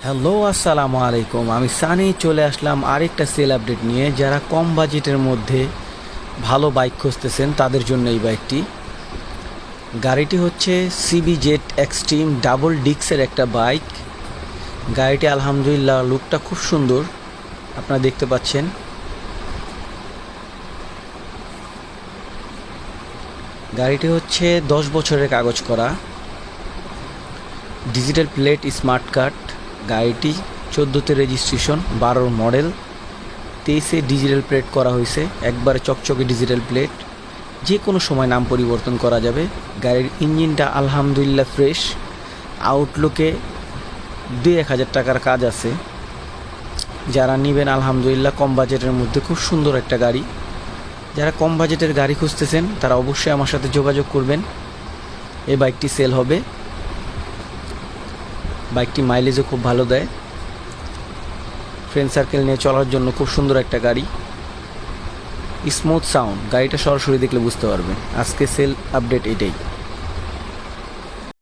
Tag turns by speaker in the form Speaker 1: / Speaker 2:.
Speaker 1: Hello আসসালামু আলাইকুম, আমি সানি চলে আসলাম আরেকটা সেল আপডেট নিয়ে। যারা কম বাজেটের মধ্যে ভালো বাইক খুঁজতেছেন তাদের জন্য এই বাইকটি। গাড়িটি হচ্ছে সিবি জেড এক্সট্রিম ডাবল ডিক্সের একটা বাইক। গাড়িটি আলহামদুলিল্লাহ লুকটা খুব সুন্দর, আপনারা দেখতে পাচ্ছেন। গাড়িটি হচ্ছে 10 বছরের কাগজ করা, ডিজিটাল প্লেট, স্মার্ট কার্ড। গাড়িটি 14তে রেজিস্ট্রেশন, 12 মডেল, 23-এ ডিজিটাল প্লেট করা হয়েছে। একবারে চকচকে ডিজিটাল প্লেট, যে কোনো সময় নাম পরিবর্তন করা যাবে। গাড়ির ইঞ্জিনটা আলহামদুলিল্লাহ ফ্রেশ। আউটলুকে 2-1 হাজার টাকার কাজ আছে। যারা নেবেন আলহামদুলিল্লাহ কম বাজেটের মধ্যে খুব সুন্দর একটা গাড়ি। যারা কম বাজেটের গাড়ি খুঁজতেছেন তারা অবশ্যই আমার সাথে যোগাযোগ করবেন। এই বাইকটি সেল হবে। বাইকটি মাইলেজও খুব ভালো দেয়। ফ্রেন্ড সার্কেল নিয়ে চলার জন্য খুব সুন্দর একটা গাড়ি। স্মুথ সাউন্ড, গাড়িটা সরাসরি দেখলে বুঝতে পারবেন। আজকে সেল আপডেট এটাই।